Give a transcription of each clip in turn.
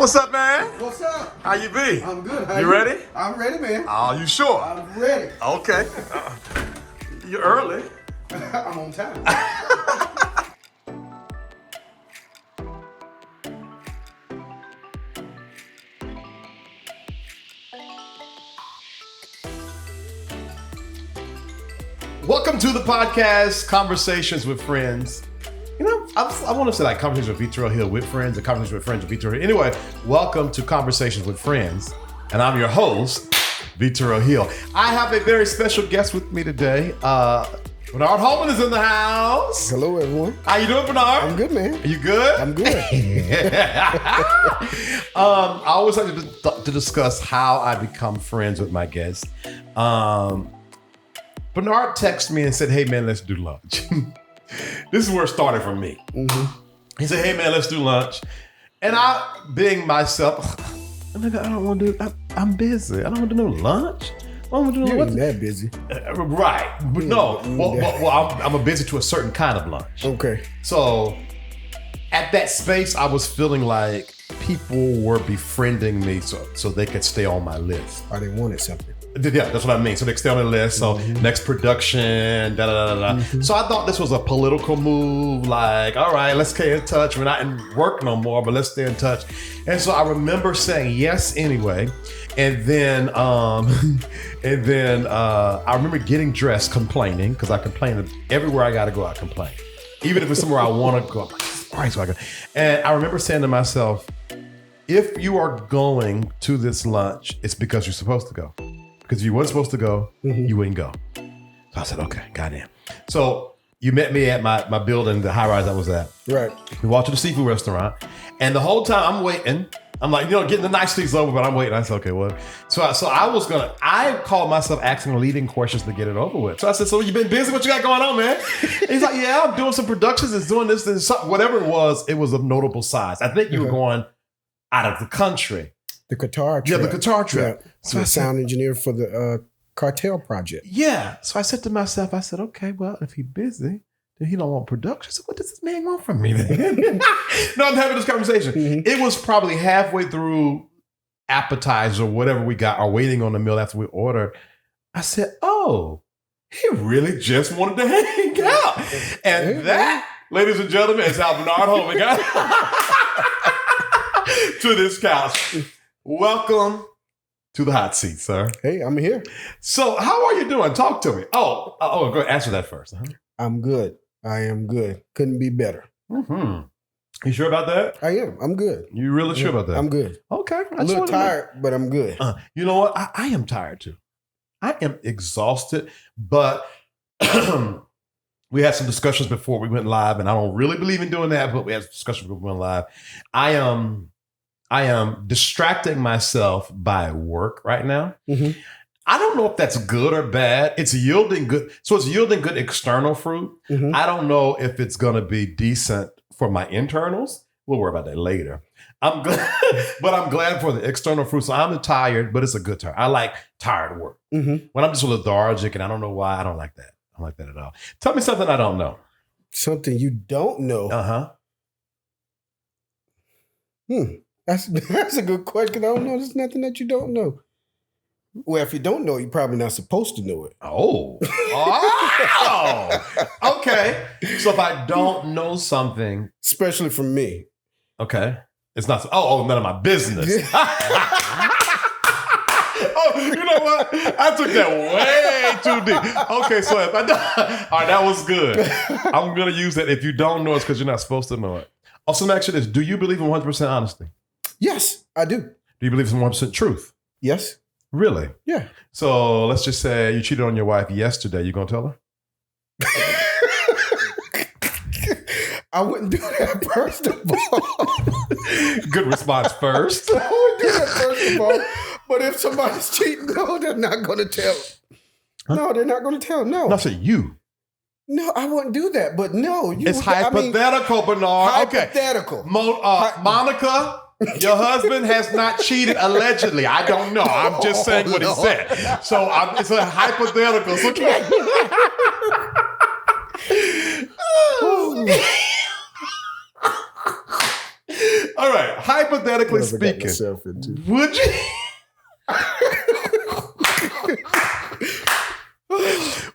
What's up, man? What's up? How you be? I'm good. You ready? I'm ready, man. Oh, you sure? I'm ready. Okay. You're early. I'm on time. Welcome to the podcast, Conversations with Friends. You know, I want to say like Conversations with Bernard Hill with friends, or Conversations with Friends with Bernard Hill. Anyway, welcome to Conversations with Friends, and I'm your host, Bernard Hill. I have a very special guest with me today. Bernard Holman is in the house. Hello, everyone. How you doing, Bernard? I'm good, man. Are you good? I'm good. I always like to discuss how I become friends with my guests. Bernard texted me and said, "Hey, man, let's do lunch." This is where it started for me. Mm-hmm. He said, "Hey, man, let's do lunch." And I, being myself, I don't want to do, I'm busy. I don't want to do no lunch. I don't want to do no You ain't lunch. that busy. Right. But no. Well, I'm a busy to a certain kind of lunch. Okay. So at that space, I was feeling like people were befriending me so they could stay on my list. Or they wanted something. Yeah, that's what I mean. So they stay on the list. So next production, da-da-da-da. So I thought this was a political move. Like, all right, let's stay in touch. We're not in work no more, but let's stay in touch. And so I remember saying yes anyway. And then I remember getting dressed, complaining, because I complain everywhere I got to go. I complain, even if it's somewhere I want to go. I'm like, Christ, so I go. And I remember saying to myself, if you are going to this lunch, it's because you're supposed to go. Because if you weren't supposed to go, you wouldn't go. So I said, okay, goddamn. So you met me at my building, the high rise I was at. Right. We walked to the seafood restaurant, and the whole time I'm waiting. I'm like, getting the niceties over, but I'm waiting. I said, okay, what? So I called myself asking leading questions to get it over with. So I said, so you been busy? What you got going on, man? And he's like, yeah, I'm doing some productions. It's doing this, something, whatever it was of notable size. I think you were going out of the country. The Qatar trip. Yeah, the Qatar trip. Yeah. So sound engineer for the Cartel project. Yeah. So I said to myself, okay, well, if he's busy, then he don't want production. So what does this man want from me then? No, I'm having this conversation. It was probably halfway through appetizer or whatever we got, or waiting on the meal after we ordered. I said, oh, he really just wanted to hang out. And that, ladies and gentlemen, is how Bernard Holman got to this couch. Welcome to the hot seat, sir. Hey, I'm here. So how are you doing? Talk to me. Oh, go ahead, answer that first. I'm good. I am good. Couldn't be better. You sure about that? I am. I'm good. You really sure about that? I'm good. Okay. A little tired, but I'm good. You know what? I am tired too. I am exhausted, but we had some discussions before we went live, and I don't really believe in doing that, but we had discussions before we went live. I am distracting myself by work right now. I don't know if that's good or bad. It's yielding good. So it's yielding good external fruit. I don't know if it's going to be decent for my internals. We'll worry about that later. I'm glad, but I'm glad for the external fruit. So I'm tired, but it's a good tired. I like tired work. When I'm just lethargic and I don't know why, I don't like that. I don't like that at all. Tell me something I don't know. Something you don't know. That's a good question. I don't know. There's nothing that you don't know. Well, if you don't know, you're probably not supposed to know it. Oh. Okay. So if I don't know something. Especially from me. Okay. It's not, none of my business. Oh, you know what? I took that way too deep. Okay, so if I don't, all right, that was good. I'm going to use that. If you don't know, it's because you're not supposed to know it. Also, let me ask you this. Do you believe in 100% honesty? Yes, I do. Do you believe in 100% truth? Yes. Really? Yeah. So let's just say you cheated on your wife yesterday. You going to tell her? I wouldn't do that first of all. Good response first. I wouldn't do that first of all. But if somebody's cheating, no, they're not going to tell. Huh? No, they're not going to tell. No. No, I said you. No, I wouldn't do that. But no. It's hypothetical, Bernard. Hypothetical. Okay. Monica, your husband has not cheated allegedly. I don't know. I'm just saying what he said. So it's a hypothetical. So All right. hypothetically Whatever I got speaking, myself into. would you?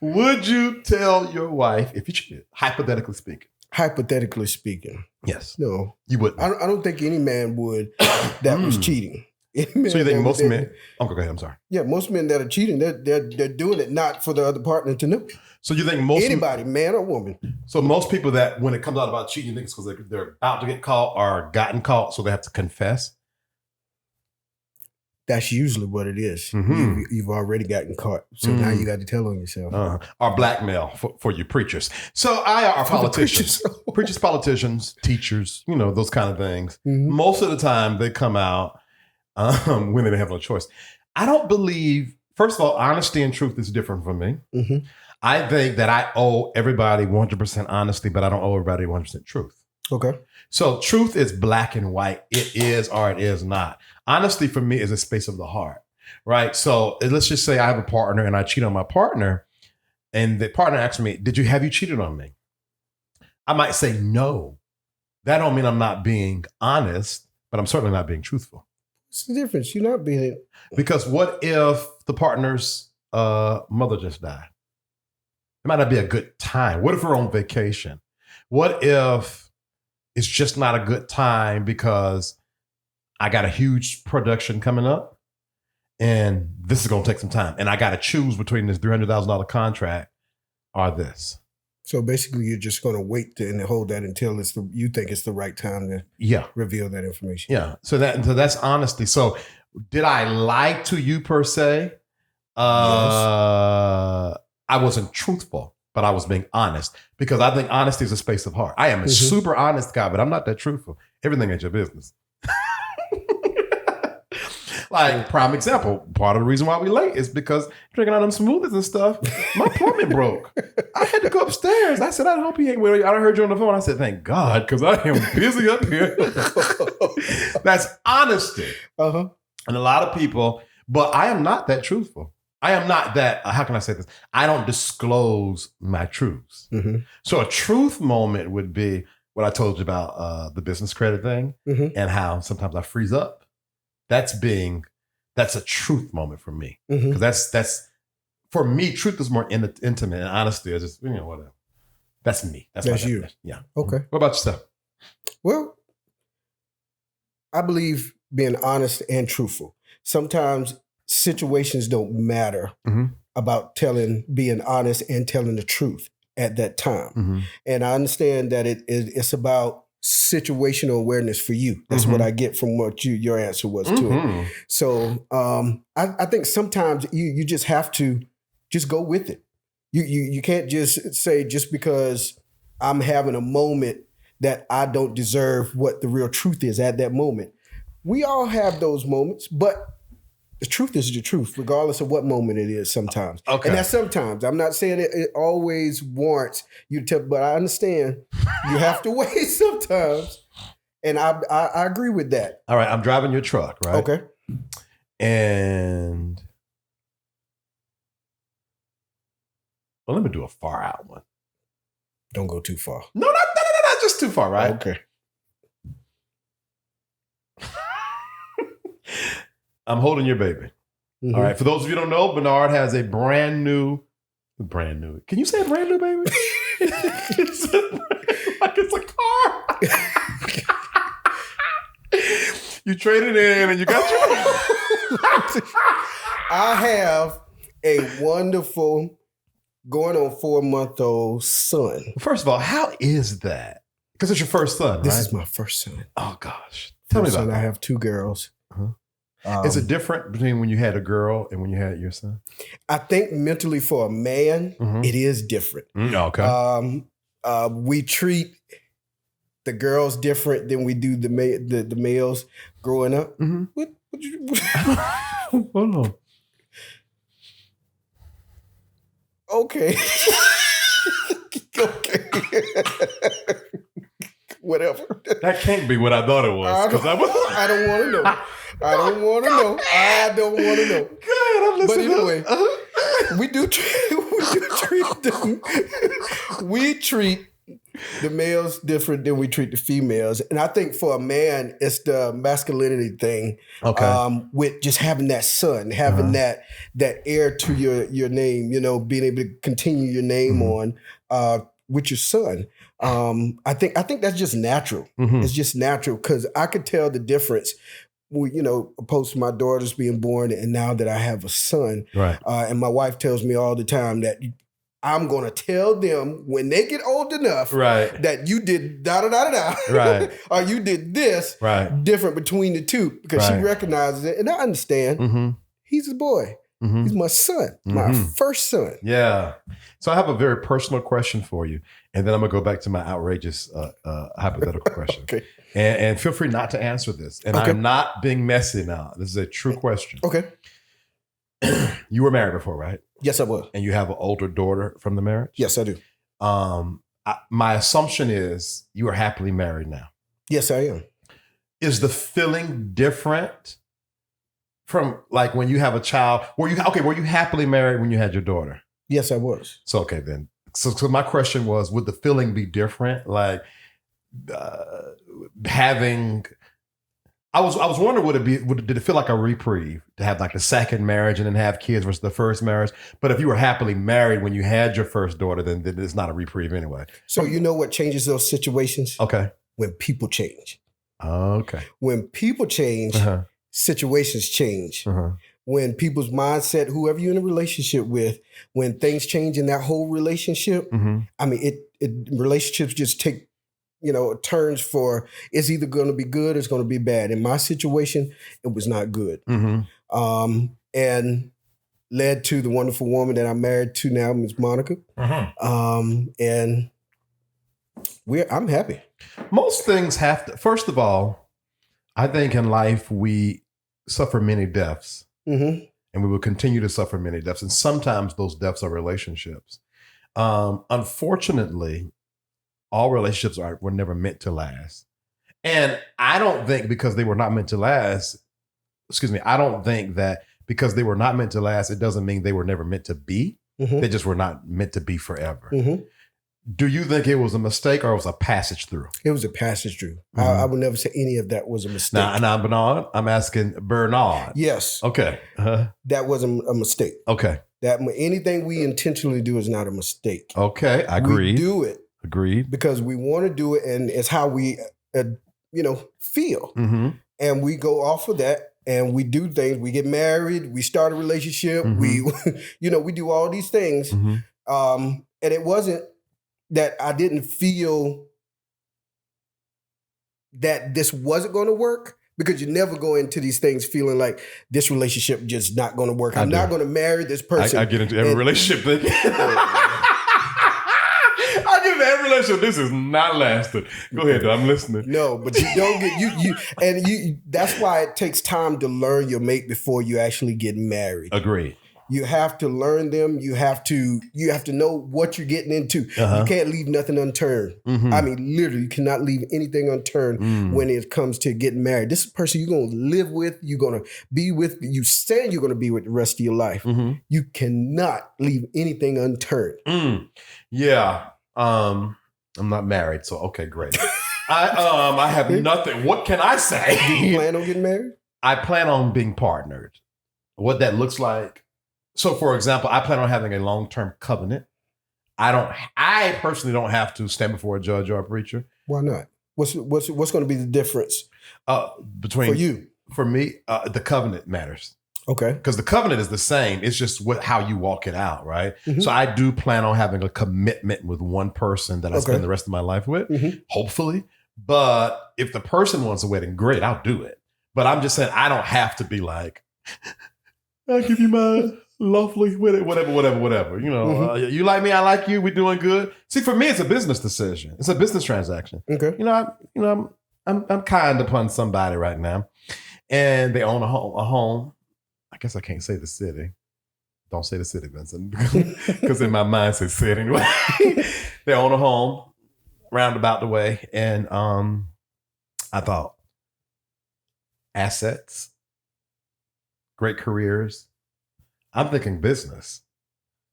Would you tell your wife if you cheated? Hypothetically speaking. Hypothetically speaking, Yes. no. You wouldn't. I don't think any man would that was cheating. Any man So you think that most would- men? Oh, go ahead. I'm sorry. Yeah, most men that are cheating, they're doing it not for the other partner to know. So you think most Anybody, man or woman. So most people that when it comes out about cheating, you think it's because they're about to get caught or gotten caught, so they have to confess. That's usually what it is. Mhm. You've already gotten caught, so now you got to tell on yourself. Or blackmail for you preachers. So our politicians, preachers, politicians, teachers, those kind of things. Mhm. Most of the time they come out when they have no choice. I don't believe. First of all, honesty and truth is different from me. Mhm. I think that I owe everybody 100% honesty, but I don't owe everybody 100% truth. Okay. So truth is black and white. It is or it is not. Honesty for me is a space of the heart, right? So let's just say I have a partner and I cheat on my partner, and the partner asks me, have you cheated on me? I might say no. That don't mean I'm not being honest, but I'm certainly not being truthful. What's the difference? You're not being. Because what if the partner's mother just died? It might not be a good time. What if we're on vacation? What if it's just not a good time because I got a huge production coming up and this is going to take some time and I got to choose between this $300,000 contract or this? So basically, you're just going to wait and hold that until you think it's the right time to reveal that information. Yeah. So that's honesty. So did I lie to you per se? Yes. I wasn't truthful, but I was being honest because I think honesty is a space of heart. I am a super honest guy, but I'm not that truthful. Everything ain't your business. Like, prime example, part of the reason why we late is because drinking all them smoothies and stuff, my plumbing broke. I had to go upstairs. I said, I hope he ain't with you. I heard you on the phone. I said, thank God, because I am busy up here. That's honesty. Uh-huh. And a lot of people, but I am not that truthful. I am not that, how can I say this? I don't disclose my truths. Mm-hmm. So a truth moment would be what I told you about the business credit thing and how sometimes I freeze up. That's a truth moment for me. Because that's for me, truth is more intimate and honesty is just, whatever. That's me. That's you. Yeah. Okay. What about yourself? Well, I believe being honest and truthful. Sometimes situations don't matter about being honest and telling the truth at that time. And I understand that it's about situational awareness for you. That's what I get from what your answer was to it. So I think sometimes you just have to just go with it. You can't just say just because I'm having a moment that I don't deserve what the real truth is at that moment. We all have those moments, but the truth is the truth, regardless of what moment it is sometimes. Okay. And that's sometimes. I'm not saying it always warrants you to tell, but I understand you have to wait sometimes. And I agree with that. All right. I'm driving your truck, right? Okay. And let me do a far out one. Don't go too far. No, not just too far, right? Okay. I'm holding your baby. All right. For those of you who don't know, Bernard has a brand new. Can you say brand new baby? Like it's a car. You traded in and you got your. I have a wonderful, going on 4-month-old son. First of all, how is that? Because it's your first son, This right? is my first son. Oh gosh. Tell me about that. I have 2 girls. Is it different between when you had a girl and when you had your son? I think mentally for a man, it is different. Okay. We treat the girls different than we do the males growing up. What Hold on. Okay. Okay. Whatever. That can't be what I thought it was. I don't want to know. I don't want to know. I don't want to know. Good, I'm listening. But anyway, we do treat them. We treat The males different than we treat the females. And I think for a man, it's the masculinity thing. Okay. With just having that son, having that heir to your name, being able to continue your name on with your son. I think that's just natural. It's just natural because I could tell the difference. Opposed to my daughters being born, and now that I have a son, Right. And my wife tells me all the time that I'm going to tell them when they get old enough, Right. that you did da-da-da-da-da, Right. or you did this Right. different between the two, because she Right. recognizes it, and I understand. He's a boy. He's my son, my first son. Yeah. So I have a very personal question for you, and then I'm gonna go back to my outrageous hypothetical question. Okay. And feel free not to answer this. And Okay. I'm not being messy now. This is a true question. Okay. You were married before, right? Yes, I was. And you have an older daughter from the marriage? Yes, I do. My assumption is you are happily married now. Yes, I am. Is the feeling different from like when you have a child? Were you happily married when you had your daughter? Yes, I was. So okay then. So my question was, would the feeling be different? Like having, I was wondering, did it feel like a reprieve to have like the second marriage and then have kids versus the first marriage? But if you were happily married when you had your first daughter, then it's not a reprieve anyway. So you know what changes those situations? Okay. When people change. Okay. When people change, situations change. When people's mindset, whoever you're in a relationship with, when things change in that whole relationship, I mean, relationships just take, turns for, it's either going to be good or it's going to be bad. In my situation, it was not good. And led to the wonderful woman that I'm married to now, Ms. Monica. And I'm happy. Most things have to, first of all, I think in life we suffer many deaths. And we will continue to suffer many deaths. And sometimes those deaths are relationships. Unfortunately, all relationships were never meant to last. And I don't think because they were not meant to last, I don't think that because they were not meant to last, it doesn't mean they were never meant to be. They just were not meant to be forever. Do you think it was a mistake or it was a passage through? It was a passage through. I would never say any of that was a mistake. Now, Bernard, I'm asking Bernard. Yes. Okay. That wasn't a mistake. Okay. That anything we intentionally do is not a mistake. Okay, I agree. We do it. Agreed. Because we want to do it, and it's how we, feel. And we go off of that, and we do things. We get married. We start a relationship. We, we do all these things. And it wasn't that I didn't feel that this wasn't going to work, because you never go into these things feeling like this relationship just not going to work. I'm not going to marry this person. I get into every relationship thing. I get into every relationship. This is not lasting. Go ahead, I'm listening. No, but you don't get you. That's why it takes time to learn your mate before you actually get married. Agree. You have to learn them. You have to know what you're getting into. You can't leave nothing unturned. I mean, literally, you cannot leave anything unturned when it comes to getting married. This is a person you're going to live with, you're going to be with, you say you're going to be with the rest of your life. You cannot leave anything unturned. Yeah. I'm not married, so okay, great. I have nothing. What can I say? Do you plan on getting married? I plan on being partnered. What that looks like. So, for example, I plan on having a long-term covenant. I personally don't have to stand before a judge or a preacher. Why not? What's going to be the difference between for you? For me, the covenant matters. Okay. Because the covenant is the same. It's just how you walk it out, right? So I do plan on having a commitment with one person that I spend the rest of my life with, hopefully. But if the person wants a wedding, great, I'll do it. But I'm just saying I don't have to be like, I'll give you my lovely, whatever. You like me, I like you. We're doing good. See, for me, it's a business decision. It's a business transaction. Okay. I'm kind upon somebody right now, and they own a home. I guess I can't say the city. Don't say the city, Vincent, because in my mind it says city anyway. They own a home roundabout the way, and I thought assets, great careers. I'm thinking business.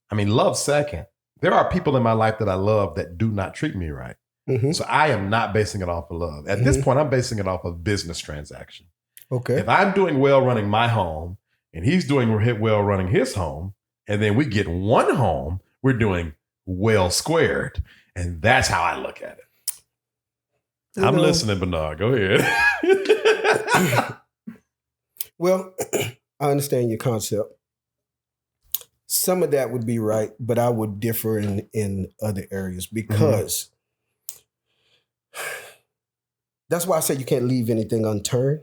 I mean, love second. There are people in my life that I love that do not treat me right. Mhm. So I am not basing it off of love. At this point, I'm basing it off of business transaction. Okay. If I'm doing well running my home and he's doing well running his home, and then we get one home, we're doing well squared. And that's how I look at it. I'm listening, Bernard. Go ahead. Well, I understand your concept. Some of that would be right, but I would differ in other areas because that's why I say you can't leave anything unturned,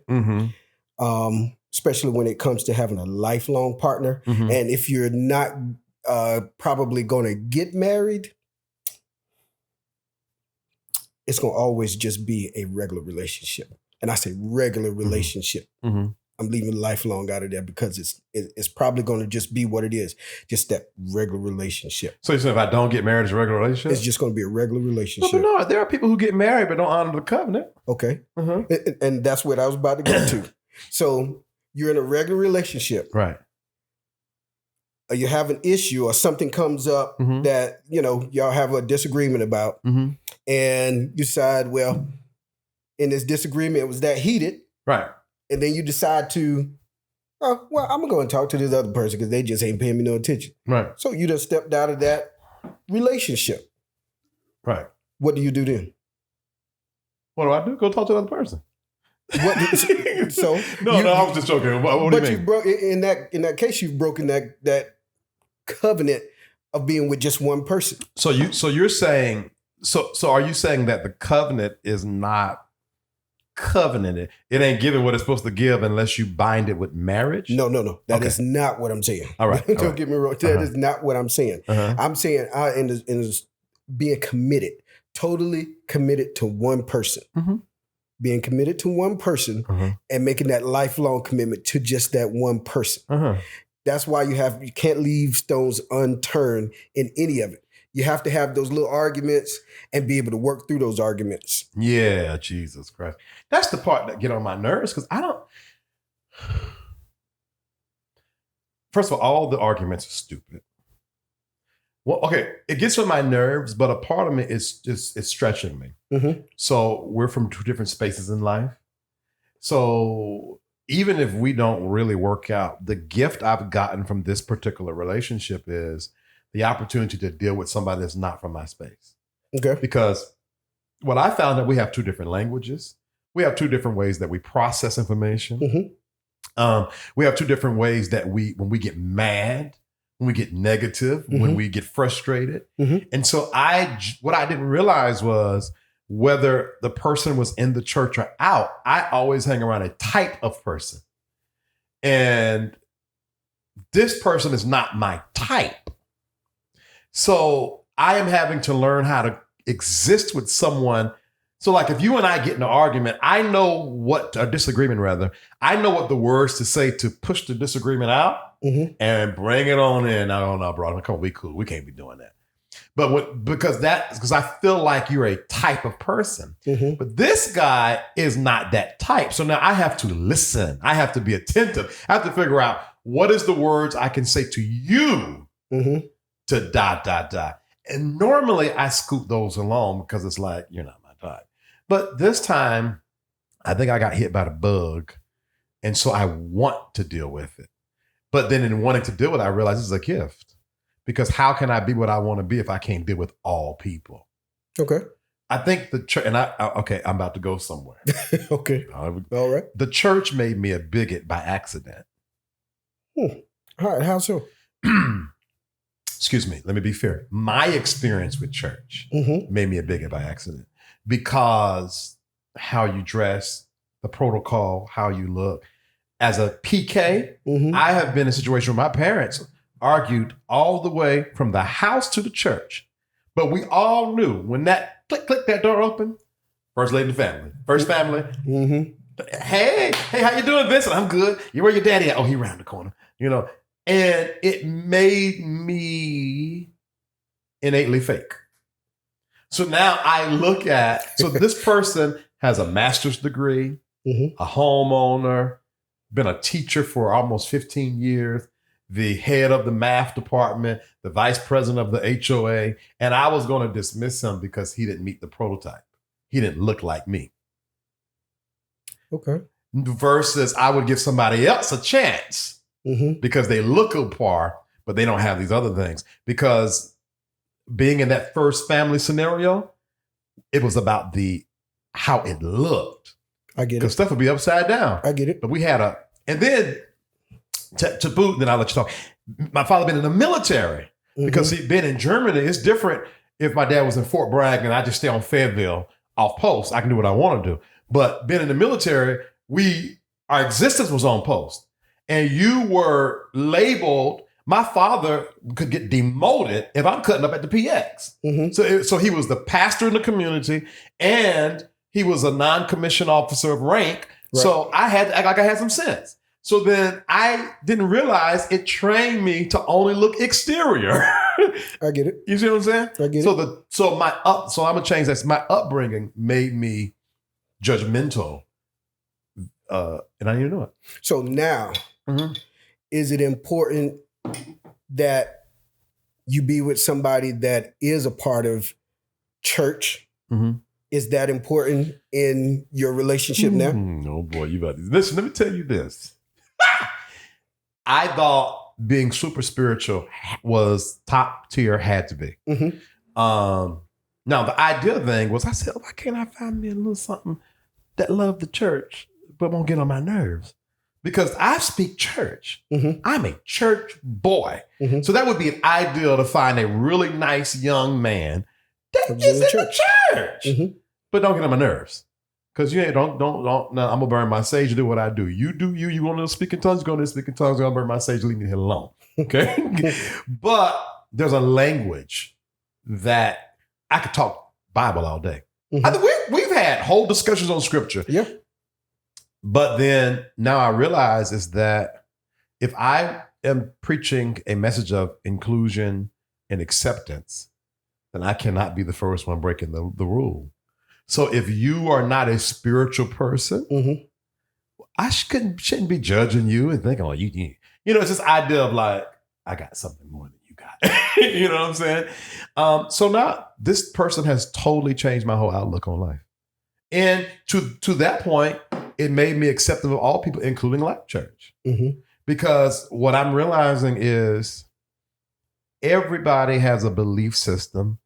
especially when it comes to having a lifelong partner. And if you're not probably going to get married, it's going to always just be a regular relationship. And I say regular relationship. I'm leaving lifelong out of there because it's probably going to just be what it is, just that regular relationship. So you said if I don't get married, it's a regular relationship? It's just going to be a regular relationship. But no, there are people who get married but don't honor the covenant. Okay. And that's what I was about to get to. So you're in a regular relationship. Right. You have an issue or something comes up that, y'all have a disagreement about. And you decide, well, in this disagreement, it was that heated. Right. And then you decide to, I'm going to go and talk to this other person because they just ain't paying me no attention. Right. So you just stepped out of that relationship. Right. What do you do then? What do I do? Go talk to another person. No, I was just joking. What do you mean? You broke in that case. You've broken that covenant of being with just one person. So you're saying are you saying that the covenant is not covenanted? It ain't giving what it's supposed to give unless you bind it with marriage? No. That is not what I'm saying. All right. Don't get me wrong. That is not what I'm saying. I'm saying being committed, totally committed to one person. Being committed to one person and making that lifelong commitment to just that one person. That's why you can't leave stones unturned in any of it. You have to have those little arguments and be able to work through those arguments. Yeah, Jesus Christ. That's the part that get on my nerves because I don't. First of all the arguments are stupid. Well, okay, it gets on my nerves, but a part of me is it's stretching me. So we're from two different spaces in life. So even if we don't really work out, the gift I've gotten from this particular relationship is the opportunity to deal with somebody that's not from my space. Okay. Because what I found that we have two different languages. We have two different ways that we process information. We have two different ways that when we get mad, when we get negative, when we get frustrated. And so what I didn't realize was whether the person was in the church or out, I always hang around a type of person. And this person is not my type. So I am having to learn how to exist with someone. So like if you and I get in an argument, I know a disagreement rather, I know what the words to say to push the disagreement out and bring it on in. I don't know, bro. Come on, we cool. We can't be doing that. But because I feel like you're a type of person. But this guy is not that type. So now I have to listen. I have to be attentive. I have to figure out what is the words I can say to you to ... And normally I scoop those along because it's like, you're not my type. But this time, I think I got hit by the bug. And so I want to deal with it. But then in wanting to deal with it, I realize this is a gift. Because how can I be what I want to be if I can't deal with all people? Okay. I think the church, I'm about to go somewhere. Okay. All right. The church made me a bigot by accident. All right. How so? Excuse me. Let me be fair. My experience with church made me a bigot by accident because how you dress, the protocol, how you look. As a PK, I have been in a situation where my parents argued all the way from the house to the church. But we all knew when that click, that door opened, first lady in the family, first family. Hey, how you doing, Vincent? I'm good. You where your daddy at? Oh, he around the corner, And it made me innately fake. So now I look at, this person has a master's degree, a homeowner, been a teacher for almost 15 years, the head of the math department, the vice president of the HOA, and I was going to dismiss him because he didn't meet the prototype. He didn't look like me. Okay. Versus I would give somebody else a chance because they look a par, but they don't have these other things. Because being in that first family scenario, it was about how it looked. I get it. Because stuff would be upside down. I get it. But we had and then to boot, then I'll let you talk. My father been in the military because he'd been in Germany. It's different if my dad was in Fort Bragg and I just stay on Fayetteville off post. I can do what I want to do. But being in the military, our existence was on post. And you were labeled, my father could get demoted if I'm cutting up at the PX. So he was the pastor in the community and he was a non-commissioned officer of rank. Right. So I had to act like I had some sense. So then I didn't realize it trained me to only look exterior. I get it. You see what I'm saying? I get it. So I'm gonna change that. My upbringing made me judgmental. And I didn't know it. So now, is it important that you be with somebody that is a part of church? Is that important in your relationship now? Oh boy, you about to listen. Let me tell you this. I thought being super spiritual was top tier, had to be. Now the ideal thing was, I said, why can't I find me a little something that loved the church but won't get on my nerves? Because I speak church. I'm a church boy. So that would be an ideal to find a really nice young man that is in the church. But don't get on my nerves. Because you ain't, don't, no, I'm going to burn my sage, do what I do. You do you want to speak in tongues, go to speak in tongues, I'm going to burn my sage, leave me the hell alone. Okay? But there's a language that I could talk Bible all day. I think we've had whole discussions on scripture. Yeah. But then now I realize is that if I am preaching a message of inclusion and acceptance, then I cannot be the first one breaking the rule. So if you are not a spiritual person, I shouldn't be judging you and thinking, oh, you know, it's this idea of like, I got something more than you got. You know what I'm saying? So now this person has totally changed my whole outlook on life. And to that point, it made me accepting of all people, including Life Church. Because what I'm realizing is everybody has a belief system,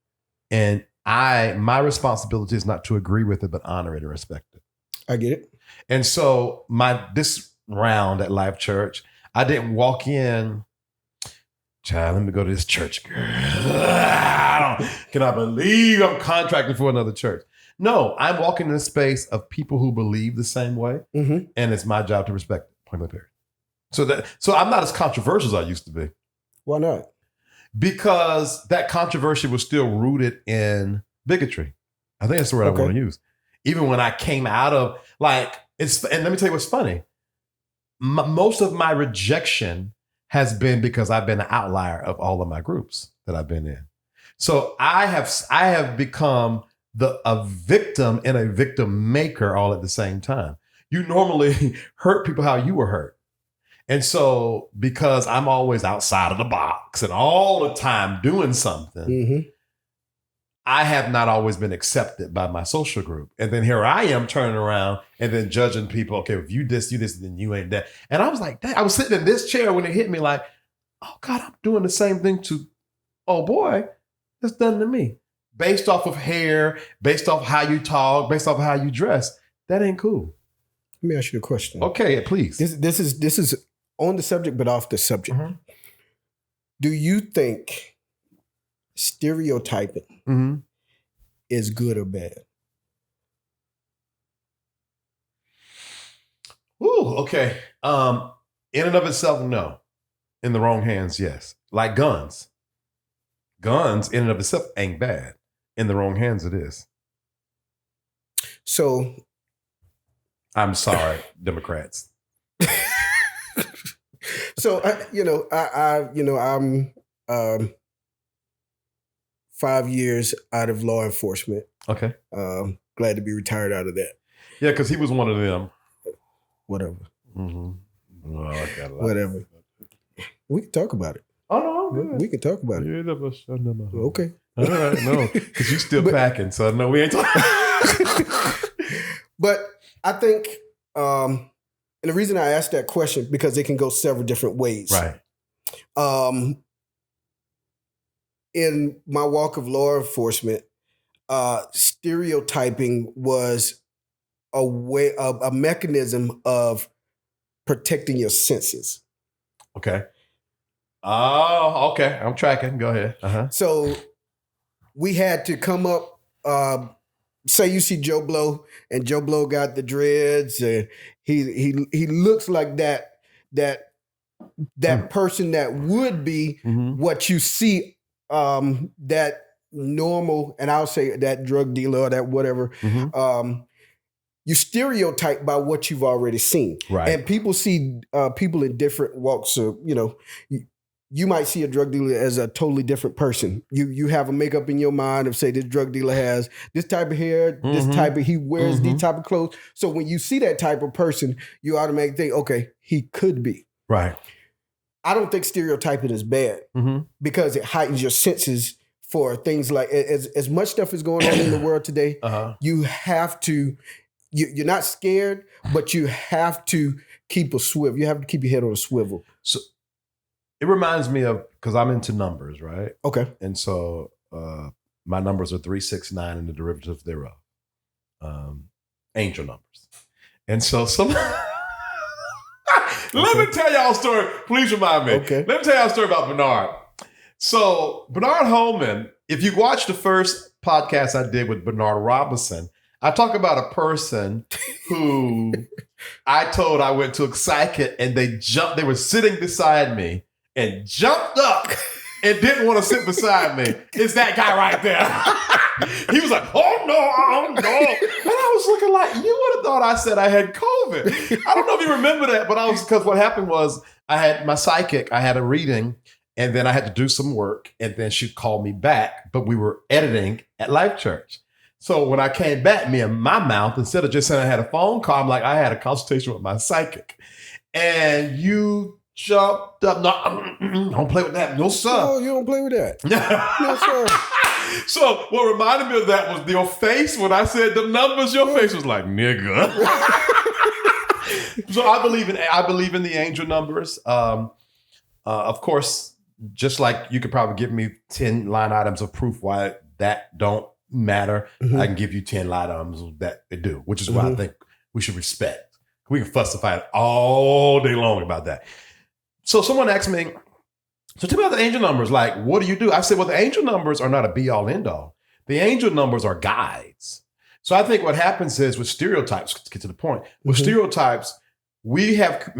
and my responsibility is not to agree with it, but honor it and respect it. I get it. And so this round at Life Church, I didn't walk in, child, let me go to this church, girl. Can I believe I'm contracting for another church? No, I'm walking in a space of people who believe the same way, and it's my job to respect it. Point blank period. So I'm not as controversial as I used to be. Why not? Because that controversy was still rooted in bigotry. I think that's the word I want to use. Even when I came out of and let me tell you what's funny. Most of my rejection has been because I've been an outlier of all of my groups that I've been in. So I have become a victim and a victim maker all at the same time. You normally hurt people how you were hurt. And so because I'm always outside of the box and all the time doing something, I have not always been accepted by my social group. And then here I am turning around and then judging people. Okay, if you this, then you ain't that. And I was like, I was sitting in this chair when it hit me like, oh God, I'm doing the same thing to, oh boy, that's done to me. Based off of hair, based off how you talk, based off how you dress. That ain't cool. Let me ask you a question. Okay, please. This is on the subject, but off the subject. Do you think stereotyping is good or bad? Ooh, okay. In and of itself, no. In the wrong hands, yes. Like guns. Guns in and of itself ain't bad. In the wrong hands, it is. So, I'm sorry, Democrats. So I'm 5 years out of law enforcement. Okay. Glad to be retired out of that. Yeah, because he was one of them. Whatever. Well, I got a lot. Whatever. We can talk about it. Oh no, I'm good. We can talk about it. You never shut them up. Okay. All right, no, because you still packing, so no, we ain't talking. But I think, and the reason I asked that question, because it can go several different ways. Right. In my walk of law enforcement, stereotyping was a mechanism of protecting your senses. Okay. Oh, okay. I'm tracking. Go ahead. Uh-huh. So we had to come up, say you see Joe Blow, and Joe Blow got the dreads, and he looks like that person that would be what you see, that normal, and I'll say that drug dealer or that whatever. You stereotype by what you've already seen. Right. And people see people in different walks of, you might see a drug dealer as a totally different person. You have a makeup in your mind of, say, this drug dealer has this type of hair, this type of, he wears these type of clothes. So when you see that type of person, you automatically think, okay, he could be. Right. I don't think stereotyping is bad because it heightens your senses for things like, as much stuff is going on in the world today, you have to, you're not scared, but you have to keep a swivel. You have to keep your head on a swivel. So it reminds me of, because I'm into numbers, right? Okay. And so my numbers are 369 and the derivative thereof. Angel numbers. And so let me tell y'all a story. Please remind me. Okay. Let me tell y'all a story about Bernard. So Bernard Holman, if you watch the first podcast I did with Bernard Robinson, I talk about a person who I told I went to a psychic and they were sitting beside me and jumped up and didn't want to sit beside me. It's that guy right there. He was like, oh no. And I was looking like, you would have thought I said I had COVID. I don't know if you remember that, but because what happened was I had my psychic, I had a reading, and then I had to do some work, and then she called me back, but we were editing at Life Church. So when I came back, me in my mouth, instead of just saying I had a phone call, I'm like, I had a consultation with my psychic. And you jumped up. No, don't play with that. No, sir. No, you don't play with that. No, sir. So what reminded me of that was your face when I said the numbers. Your face was like, nigga. So I believe in the angel numbers. Of course, just like you could probably give me 10 line items of proof why that don't matter. I can give you 10 line items that they do, which is why I think we should respect. We can fuss and fight all day long about that. So someone asked me, so tell me about the angel numbers. Like, what do you do? I said, well, the angel numbers are not a be all end all. The angel numbers are guides. So I think what happens is with stereotypes, to get to the point, with stereotypes, we have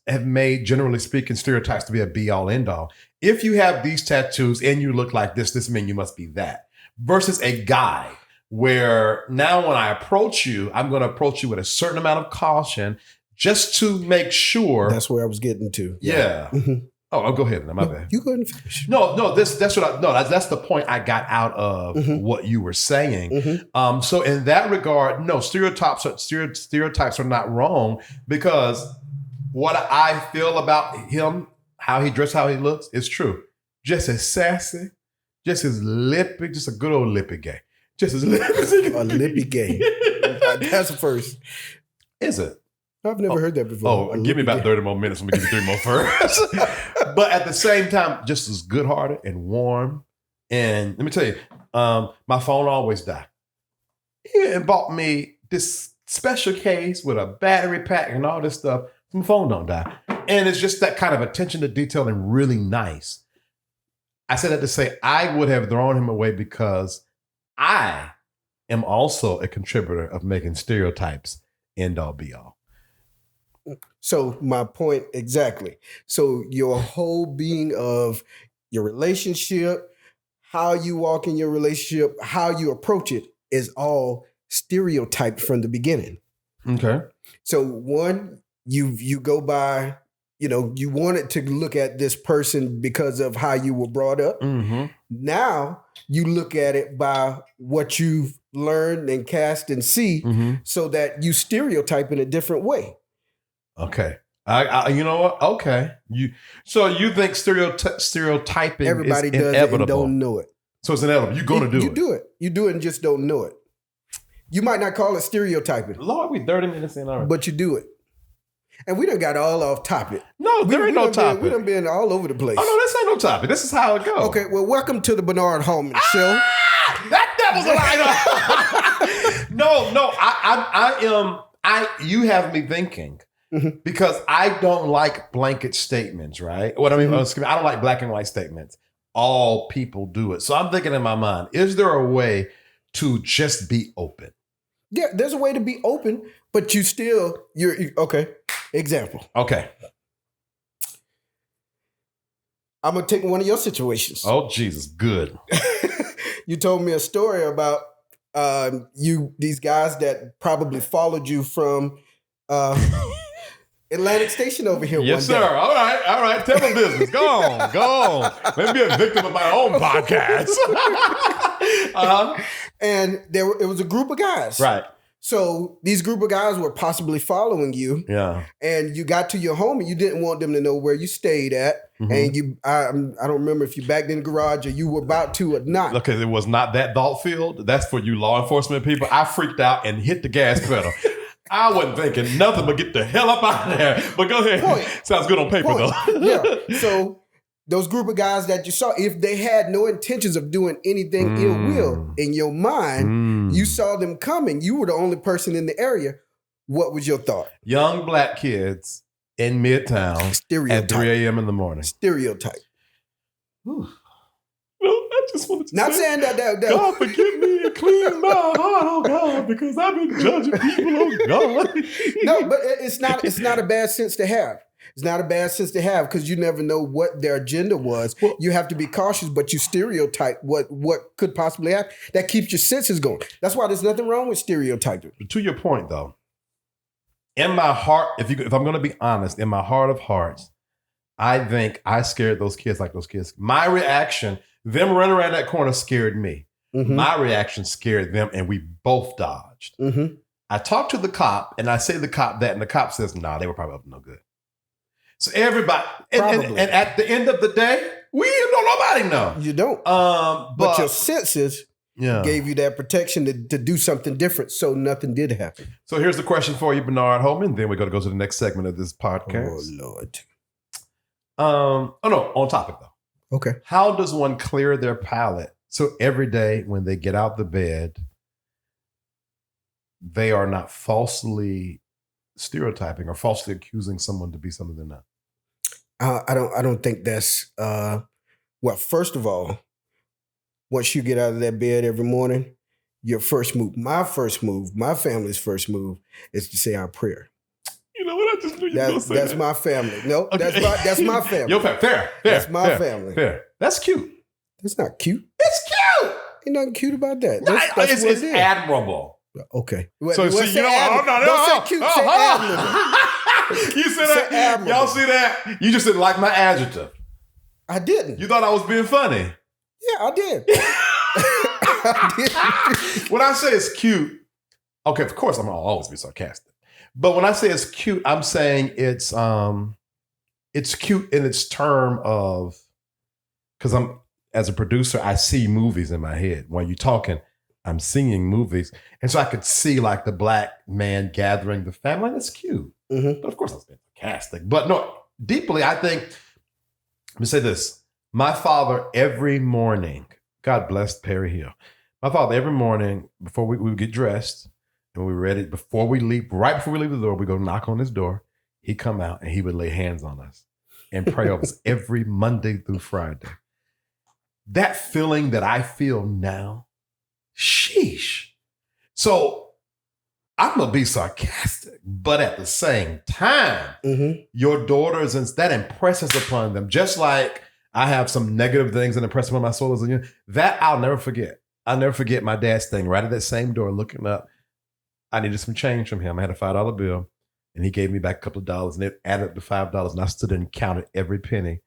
made, generally speaking, stereotypes to be a be all end all. If you have these tattoos and you look like this means you must be that. Versus a guide where now when I approach you, I'm going to approach you with a certain amount of caution just to make sure. That's where I was getting to. Yeah. Oh, I'll go ahead. My bad. You go ahead and finish. No, that's the point I got out of what you were saying. So in that regard, no, stereotypes are not wrong, because what I feel about him, how he dressed, how he looks, is true. Just as sassy, just as lippy, just a good old lippy gay. Just as lippy. A lippy gay. That's the first. Is it? I've never heard that before. Oh, give me about 30 more minutes. Let me give you 3 more first. But at the same time, just as good-hearted and warm. And let me tell you, my phone always died. He bought me this special case with a battery pack and all this stuff. My phone don't die. And it's just that kind of attention to detail and really nice. I said that to say I would have thrown him away because I am also a contributor of making stereotypes end all be all. So my point exactly. So your whole being of your relationship, how you walk in your relationship, how you approach it is all stereotyped from the beginning. Okay. So one, you go by, you wanted to look at this person because of how you were brought up. Now you look at it by what you've learned and cast and see, so that you stereotype in a different way. Okay. You know what? Okay. So you think stereotyping Everybody is does inevitable? it and don't know it. So it's inevitable. You're going to do You it. do it. You do it and just don't know it. You might not call it stereotyping, Lord, we 30 minutes in already. but you do it. And we done got all off topic. No, there ain't no topic. We done been all over the place. Oh, no, this ain't no topic. This is how it goes. Okay, well, welcome to the Bernard Holman Show. That was a lie. No, you have me thinking because I don't like blanket statements, right? What I mean, I don't like black and white statements. All people do it. So I'm thinking in my mind, is there a way to just be open? Yeah, there's a way to be open, but you're okay. Example. Okay. I'm gonna take one of your situations. Oh, Jesus, good. You told me a story about these guys that probably followed you from Atlantic Station over here. Yes, one day. sir. All right. Tell my business. Go on. Let me be a victim of my own podcast. And it was a group of guys. Right. So these group of guys were possibly following you. Yeah. And you got to your home and you didn't want them to know where you stayed at. And I don't remember if you backed in the garage or you were about to or not. Look, it was not that thought filled. That's for you law enforcement people. I freaked out and hit the gas pedal. I wasn't thinking nothing but get the hell up out of there. But go ahead. Point. Sounds good on paper, though. Yeah. So those group of guys that you saw, if they had no intentions of doing anything ill will in your mind, you saw them coming. You were the only person in the area. What was your thought? Young black kids in Midtown Stereotype. at 3 a.m. in the morning. Stereotype. Whew. No, I just wanted to Not say, saying that. God forgive me and clean my heart, oh God, because I've been judging people, oh God. No, but it's not a bad sense to have. It's not a bad sense to have because you never know what their agenda was. Well, you have to be cautious, but you stereotype what could possibly happen. That keeps your senses going. That's why there's nothing wrong with stereotyping. To your point, though, in my heart, if I'm going to be honest, in my heart of hearts, I think I scared those kids like those kids. My reaction, them running around that corner scared me. My reaction scared them, and we both dodged. I talked to the cop, and I say to the cop that, and the cop says, nah, they were probably up to no good. So everybody, and at the end of the day, we don't nobody know. You don't. But your senses gave you that protection to do something different, so nothing did happen. So here's the question for you, Bernard Holman. Then we're going to go to the next segment of this podcast. Oh, Lord. On topic, though. Okay. How does one clear their palate so every day when they get out the bed, they are not falsely stereotyping or falsely accusing someone to be something they're not? I don't think that's well, first of all, once you get out of that bed every morning, your first move, my family's first move is to say our prayer. You know what? I just knew you were going to say that's that. my family. No, Okay. that's my family. Your fair. That's my family. Fair. That's cute. That's not cute. It's cute. Ain't nothing cute about that. Right. That's It's what it is. admirable. Okay. So Well, see, you know, don't say cute, say admirable. You see that? admirable. Y'all see that? You just didn't like my adjective. I didn't. You thought I was being funny. Yeah, I did. I did. When I say it's cute, okay, of course I'm gonna always be sarcastic. But when I say it's cute, I'm saying it's cute in its term of, because I'm, as a producer, I see movies in my head. When you're talking, I'm seeing movies. And so I could see like the black man gathering the family. That's cute. But of course I was being sarcastic. But no, deeply, I think, let me say this. My father every morning, God bless Perry Hill. My father every morning, before we would get dressed and we were ready, right before we leave the door, we go knock on his door. He'd come out and he would lay hands on us and pray over us every Monday through Friday. That feeling that I feel now, sheesh. So I'm going to be sarcastic, but at the same time, your daughters, and that impresses upon them, just like I have some negative things that impress upon my soul as a young, that I'll never forget. I'll never forget my dad staying right at that same door looking up. I needed some change from him. I had a $5 bill and he gave me back a couple of dollars and it added up to $5 and I stood there and counted every penny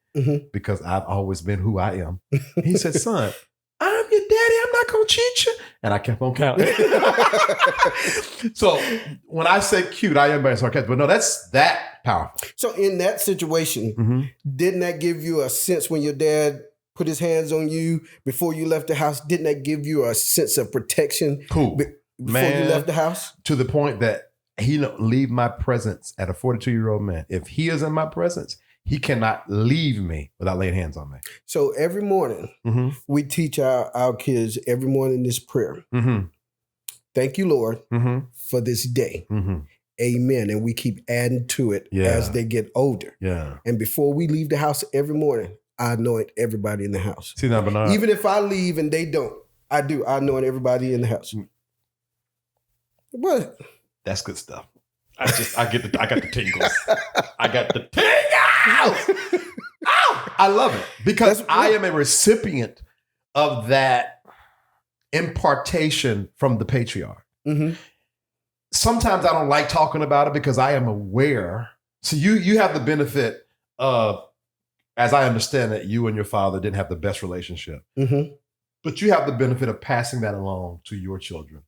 because I've always been who I am. He said, son, I'm your daddy. I'm not going to cheat you. And I kept on counting. So when I say cute, I am being sarcastic, but no, that's that powerful. So in that situation, didn't that give you a sense when your dad put his hands on you before you left the house? Didn't that give you a sense of protection before you left the house? To the point that he don't leave my presence at a 42-year-old man. If he is in my presence, he cannot leave me without laying hands on me. So every morning, we teach our kids every morning this prayer. Thank you, Lord, for this day. Amen. And we keep adding to it as they get older. Yeah. And before we leave the house every morning, I anoint everybody in the house. See now, Bernard. Even if I leave and they don't, I do. I anoint everybody in the house. What? That's good stuff. I got the tingles. I got the tingles. Ow! I love it because I am a recipient of that impartation from the patriarch. Sometimes I don't like talking about it because I am aware. So you have the benefit of, as I understand that you and your father didn't have the best relationship. But you have the benefit of passing that along to your children.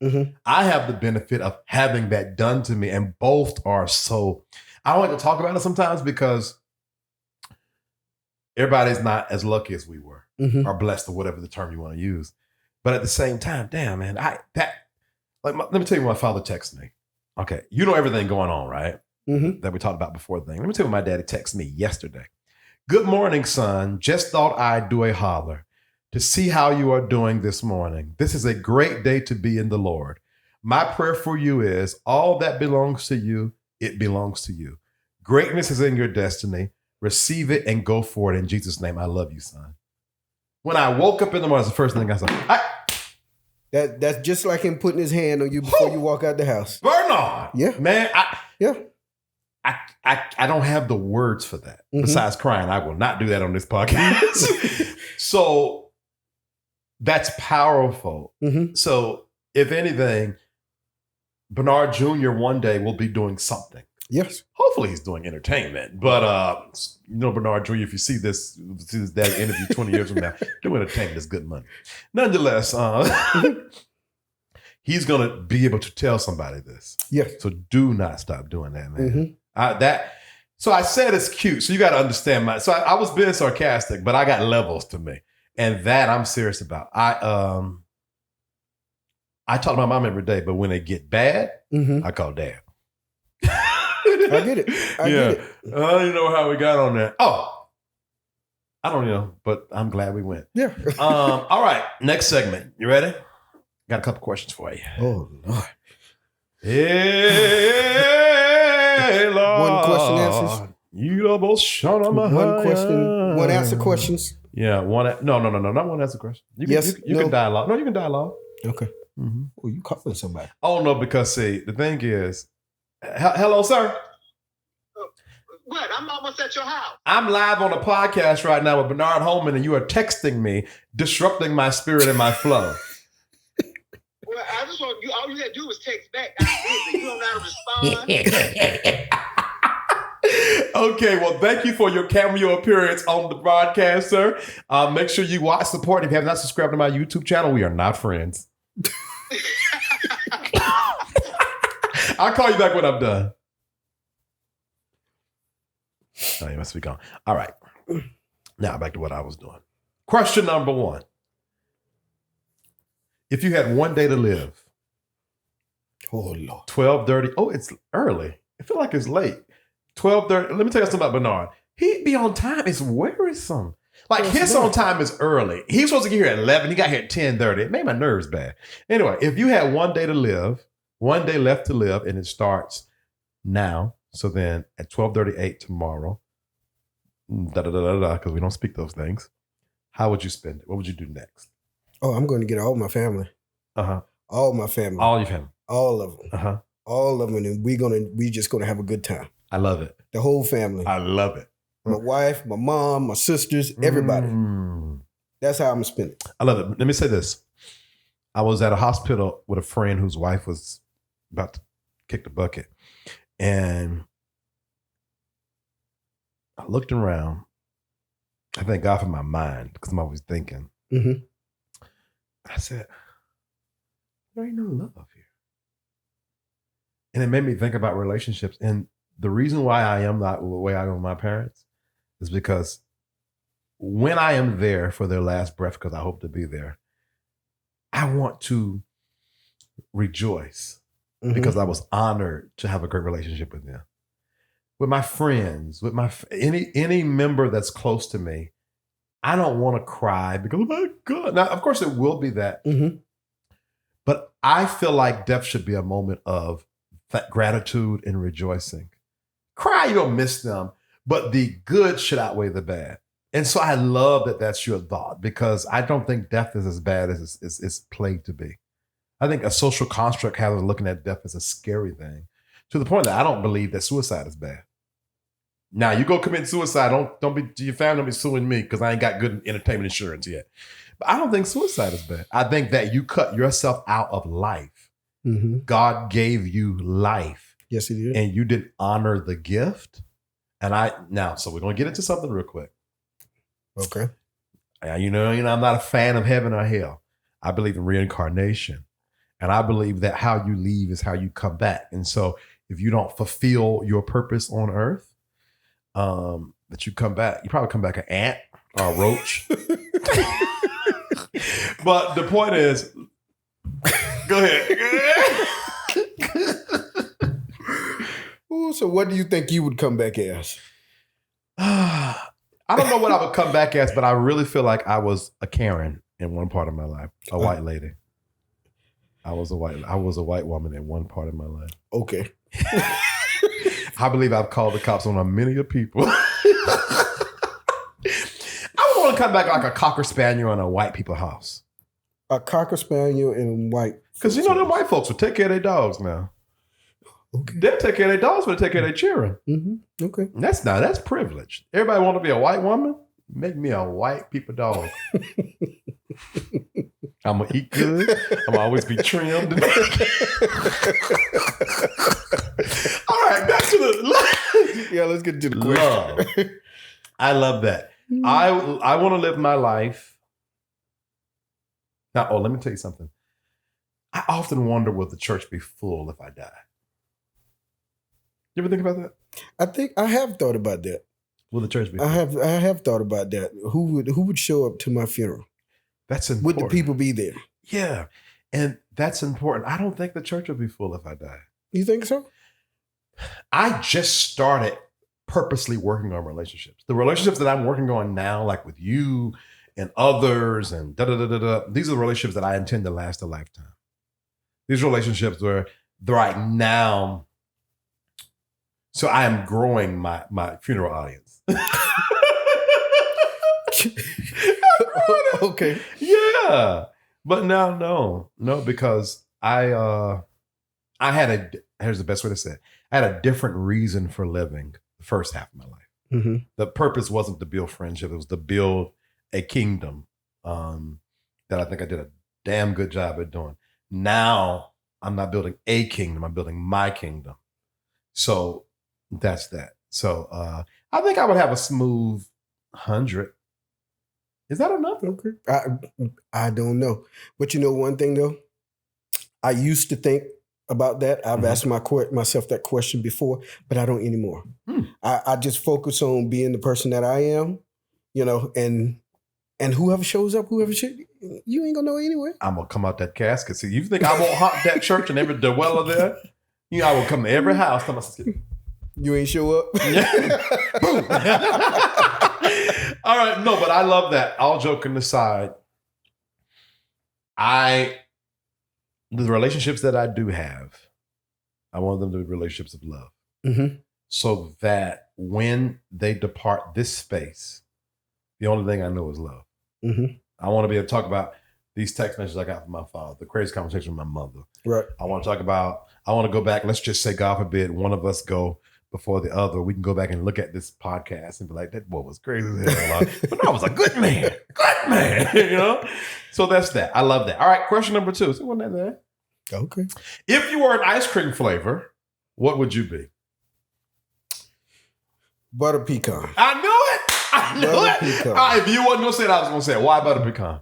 I have the benefit of having that done to me, and both are so. I don't like to talk about it sometimes because everybody's not as lucky as we were, or blessed, or whatever the term you want to use. But at the same time, damn man, let me tell you what my father texted me. Okay, you know everything going on, right? That we talked about before the thing. Let me tell you what my daddy texted me yesterday. Good morning, son. Just thought I'd do a holler to see how you are doing this morning. This is a great day to be in the Lord. My prayer for you is all that belongs to you, it belongs to you. Greatness is in your destiny. Receive it and go for it. In Jesus' name, I love you, son. When I woke up in the morning, that's the first thing I said. That's just like him putting his hand on you before you walk out the house. Bernard. Yeah. Man, I don't have the words for that. Besides crying, I will not do that on this podcast. So that's powerful. So if anything, Bernard Jr. one day will be doing something. Yes. Hopefully he's doing entertainment. But Bernard Jr., if you see this dad interview 20 years from now, doing entertainment is good money. Nonetheless, he's gonna be able to tell somebody this. Yes. So do not stop doing that, man. So I said it's cute. So you got to understand I was being sarcastic, but I got levels to me. And that I'm serious about. I talk to my mom every day, but when they get bad, I call dad. I get it. I get it. I don't even know how we got on that. Oh, I don't know, but I'm glad we went. Yeah. All right. Next segment. You ready? Got a couple questions for you. Oh, Lord. Hey, Lord. One question answers. One question. One answer questions. Yeah. No, not one answer question. You can dialogue. No, you can dialogue. Okay. Oh, you calling somebody? Oh no, because see, the thing is, hello, sir. What? I'm almost at your house. I'm live on a podcast right now with Bernard Holman, and you are texting me, disrupting my spirit and my flow. Well, I just want you. All you had to do was text back. I'm busy. You don't know how to respond. Okay, well, thank you for your cameo appearance on the broadcast, sir. Make sure you watch, support. If you have not subscribed to my YouTube channel, we are not friends. I'll call you back when I'm done. Oh, you must be gone. All right. Now back to what I was doing. Question number 1. If you had one day to live. Oh, Lord. 12:30. Oh, it's early. I feel like it's late. 12:30. Let me tell you something about Bernard. He'd be on time. It's wearisome. Like his on time is early. He was supposed to get here at 11. He got here at 10:30. It made my nerves bad. Anyway, if you had one day to live, one day left to live, and it starts now. So then at 12:38 tomorrow, because we don't speak those things. How would you spend it? What would you do next? Oh, I'm going to get all my family. All my family. All your family. All of them. All of them, and we just gonna have a good time. I love it. The whole family. I love it. My wife, my mom, my sisters, everybody. That's how I'm gonna spend it. I love it. Let me say this. I was at a hospital with a friend whose wife was about to kick the bucket. And I looked around. I thank God for my mind because I'm always thinking. I said, there ain't no love here. And it made me think about relationships. And the reason why I am not the way I am with my parents is because when I am there for their last breath, because I hope to be there, I want to rejoice because I was honored to have a great relationship with them. With my friends, with any member that's close to me, I don't want to cry because, oh my God. Now, of course, it will be that. But I feel like death should be a moment of gratitude and rejoicing. Cry, you'll miss them, but the good should outweigh the bad. And so I love that that's your thought, because I don't think death is as bad as it's played to be. I think a social construct has us looking at death as a scary thing, to the point that I don't believe that suicide is bad. Now, you go commit suicide, don't be, your family don't be suing me because I ain't got good entertainment insurance yet. But I don't think suicide is bad. I think that you cut yourself out of life. God gave you life. Yes, he did. And you didn't honor the gift. So we're going to get into something real quick. Okay. You know, I'm not a fan of heaven or hell. I believe in reincarnation. And I believe that how you leave is how you come back. And so if you don't fulfill your purpose on earth, that you come back, you probably come back an ant or a roach. But the point is, go ahead. Ooh, so what do you think you would come back as? I don't know what I would come back as, but I really feel like I was a Karen in one part of my life, a white lady. I was a white woman in one part of my life. Okay. I believe I've called the cops on many people. I would want to come back like a Cocker Spaniel in a white people house. A Cocker Spaniel in white. Because them white folks will take care of their dogs now. Okay. They'll take care of their dogs, but they take care of their children. Okay. That's privilege. Everybody want to be a white woman? Make me a white people dog. I'm going to eat good. I'm going to always be trimmed. All right, back to the... Yeah, let's get to the question. Love. I love that. I want to live my life. Now, let me tell you something. I often wonder, will the church be full if I die? You ever think about that? I think I have thought about that. Will the church be full? I have thought about that. Who would show up to my funeral? That's important. Would the people be there? Yeah. And that's important. I don't think the church will be full if I die. You think so? I just started purposely working on relationships. The relationships that I'm working on now, like with you and others and these are the relationships that I intend to last a lifetime. These relationships where right now, so I am growing my funeral audience. Okay. Yeah. But now, no, because I here's the best way to say it. I had a different reason for living the first half of my life. The purpose wasn't to build friendship. It was to build a kingdom that I think I did a damn good job at doing. Now I'm not building a kingdom. I'm building my kingdom. So that's that. So I think I would have a smooth 100. Is that enough? Okay. I don't know. But you know one thing though? I used to think about that. I've asked myself that question before, but I don't anymore. I just focus on being the person that I am, and whoever shows up, you ain't gonna know anyway. I'm gonna come out that casket. See, you think I won't haunt that church and every dweller there? I will come to every house. You ain't show up? Boom. All right, no, but I love that. All joking aside, the relationships that I do have, I want them to be relationships of love. So that when they depart this space, the only thing I know is love. I want to be able to talk about these text messages I got from my father, the crazy conversation with my mother. Right. I want to go back, let's just say, God forbid, one of us go before the other. We can go back and look at this podcast and be like, that boy was crazy as hell. But I was a good man. So that's that. I love that. All right, question number 2. So wasn't that there? Okay. If you were an ice cream flavor, what would you be? Butter pecan. I knew it. If you wasn't going to say it, I was going to say it. Why butter pecan?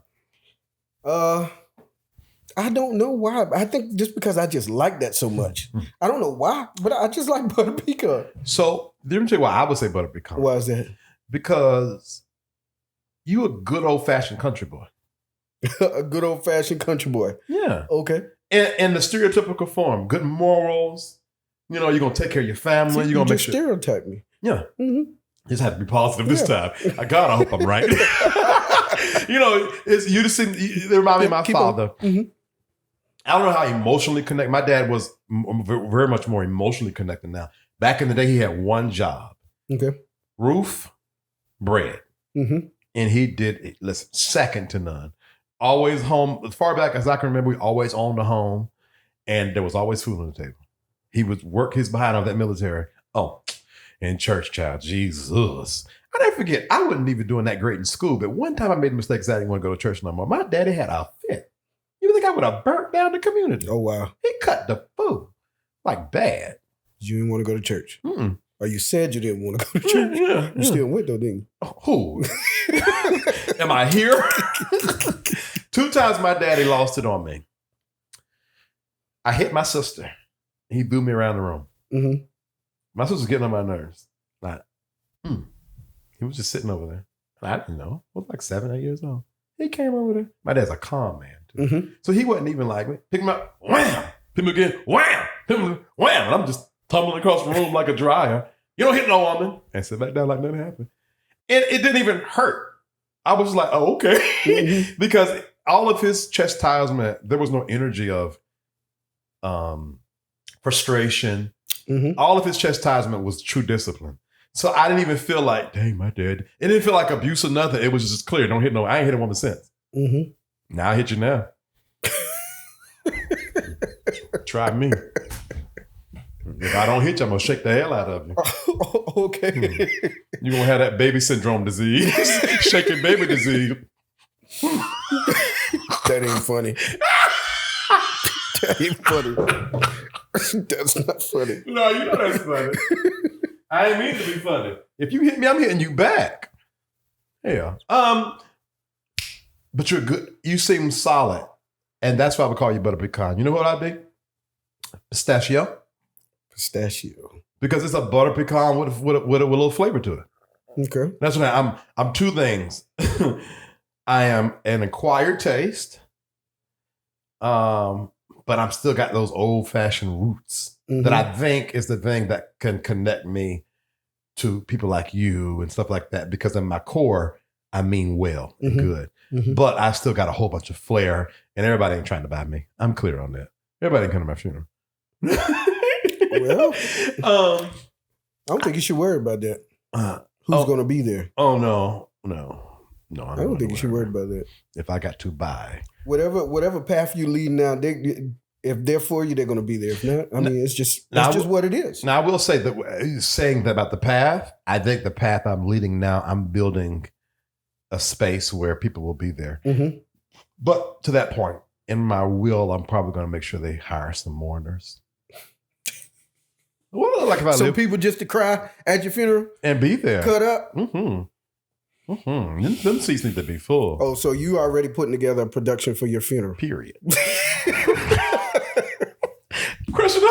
I don't know why. I think just because I just like that so much. I don't know why, but I just like butter pecan. So let me tell you why I would say butter pecan. Why is that? Because you a good old fashioned country boy. A good old fashioned country boy. Yeah. Okay. In the stereotypical form, good morals. You know, you're gonna take care of your family. You're gonna make sure. Stereotype me. Yeah. Mm-hmm. Just have to be positive this time. I hope I'm right. You know, it's you just seem. They remind me of my father. Mm-hmm. I don't know how emotionally connected. My dad was very much more emotionally connected now. Back in the day, he had one job: Okay. roof, bread, Mm-hmm. and he did it. Listen, second to none. Always home. As far back as I can remember, we always owned a home, and there was always food on the table. He would work his behind on that military. Oh. In church, child, Jesus. I never forget, I wasn't even doing that great in school, but one time I made a mistake because I didn't want to go to church no more. My daddy had a fit. You think I would have burnt down the community? Oh, wow. He cut the food like bad. You didn't want to go to church. Mm-mm. Or you said you didn't want to go to church. Yeah. You still went though, didn't you? Who? Am I here? 2 times my daddy lost it on me. I hit my sister. He threw me around the room. Mm-hmm. My sister's getting on my nerves. He was just sitting over there. I didn't know. I was like 7, 8 years old. He came over there. My dad's a calm man, too. Mm-hmm. So he wasn't even like me. Pick him up, wham! Pick him again, wham! Pick him, wham! And I'm just tumbling across the room like a dryer. You don't hit no woman. And sit back down like nothing happened. And it didn't even hurt. I was like, oh, okay. Mm-hmm. Because all of his chastisement, there was no energy of frustration. Mm-hmm. All of his chastisement was true discipline. So I didn't even feel like, dang, my dad. It didn't feel like abuse or nothing. It was just clear. Don't hit no. I ain't hit a woman since. Mm-hmm. Now I hit you now. Try me. If I don't hit you, I'm gonna shake the hell out of you. Okay. You're gonna have that baby syndrome disease, shaking baby disease. That ain't funny. That ain't funny. That's not funny. No, you know that's funny. I ain't mean to be funny. If you hit me, I'm hitting you back. Yeah. But you're good. You seem solid. And that's why I would call you butter pecan. You know what I think? Pistachio. Pistachio. Because it's a butter pecan with a little flavor to it. Okay. That's what I'm 2 things. I am an acquired taste. But I'm still got those old-fashioned roots that I think is the thing that can connect me to people like you and stuff like that. Because in my core, I mean well and good. Mm-hmm. But I still got a whole bunch of flair, and everybody ain't trying to buy me. I'm clear on that. Everybody ain't coming to my funeral. Well, I don't think you should worry about that. Who's going to be there? Oh, no. I don't think you should worry about that. If I got to buy. Whatever path you lead now, if they're for you, they're going to be there. If not, I mean, it's just what it is. Now, I will say that saying that about the path, I think the path I'm leading now, I'm building a space where people will be there. Mm-hmm. But to that point, in my will, I'm probably going to make sure they hire some mourners. What like if I so live people just to cry at your funeral and be there, cut up. Mm-hmm. Mm-hmm. Them seats need to be full. Oh, so you already putting together a production for your funeral? Period. Question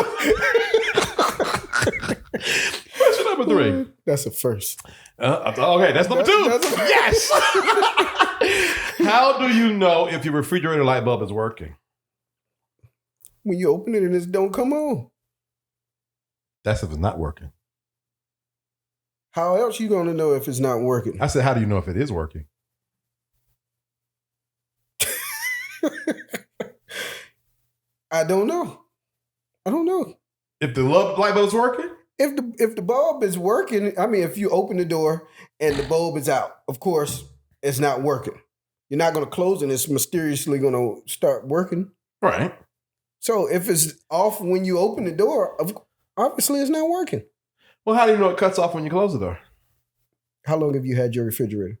number 3. That's a first. Okay, that's number 2. Yes. How do you know if your refrigerator light bulb is working? When you open it and it don't come on. That's if it's not working. How else you going to know if it's not working? I said, how do you know if it is working? I don't know. If the light bulb is working? If the bulb is working, I mean, if you open the door and the bulb is out, of course, it's not working. You're not going to close it and it's mysteriously going to start working. Right. So if it's off when you open the door, obviously it's not working. Well, how do you know it cuts off when you close the door? How long have you had your refrigerator?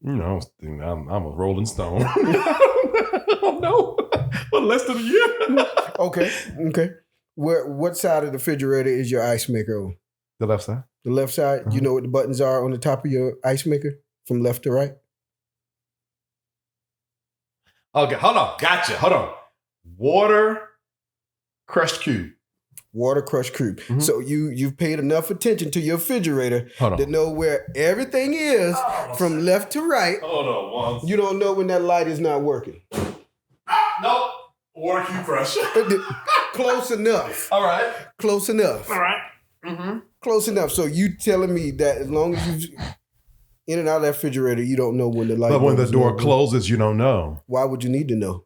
You know, I'm a rolling stone. I don't know. Well, less than a year. Okay. What side of the refrigerator is your ice maker on? The left side. The left side? You know what the buttons are on the top of your ice maker from left to right? Okay, hold on. Gotcha. Hold on. Water, crushed cube. Water crushed cube. Mhm. So you've paid enough attention to your refrigerator Hold on. to know where everything is from left to right. Hold on. One. You don't know when that light is not working. Nope. Water cube crush. Close enough. All right. Close enough. All right. Mm-hmm. Close enough. So you telling me that as long as you in and out of that refrigerator, you don't know when the light. But when the goes door on. closes, you don't know. Why would you need to know?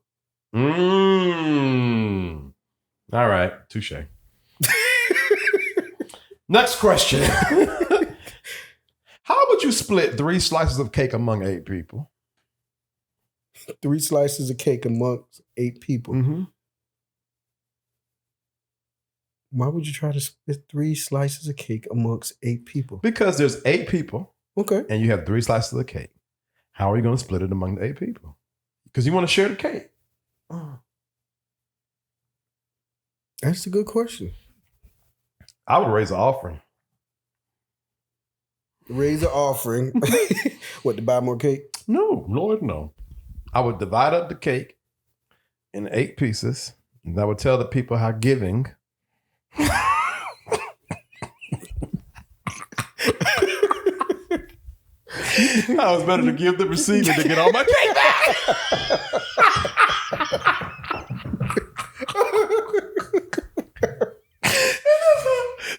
All right. Touche. Next question. How would you split 3 slices of cake among 8 people? 3 slices of cake amongst 8 people. Mm-hmm. Why would you try to split 3 slices of cake amongst 8 people? Because there's 8 people. Okay. And you have 3 slices of the cake. How are you going to split it among the 8 people? Because you want to share the cake. That's a good question. I would raise an offering. Raise an offering. What, to buy more cake? No, Lord, no. I would divide up the cake in 8 pieces, and I would tell the people how giving. I was better to give than receive than to get all my cake back.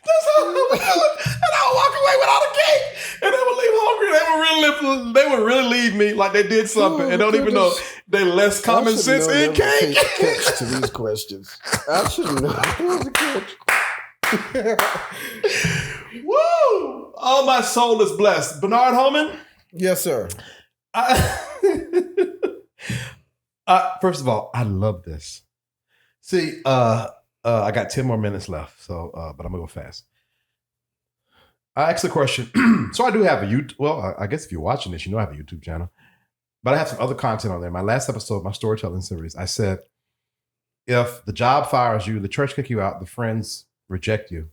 That's how I would do it. And I would walk away with all the cake. And they would leave hungry. They would really leave me like they did something and don't even know they less common sense in cake. Catch to these questions. I should have known there was a catch. Woo! Oh, my soul is blessed. Bernard Holman? Yes, sir. First of all, I love this. See, I got 10 more minutes left, so but I'm gonna go fast. I asked a question. So I do have a YouTube. Well, I guess if you're watching this, you know I have a YouTube channel. But I have some other content on there. My last episode, my storytelling series, I said, if the job fires you, the church kick you out, the friends reject you,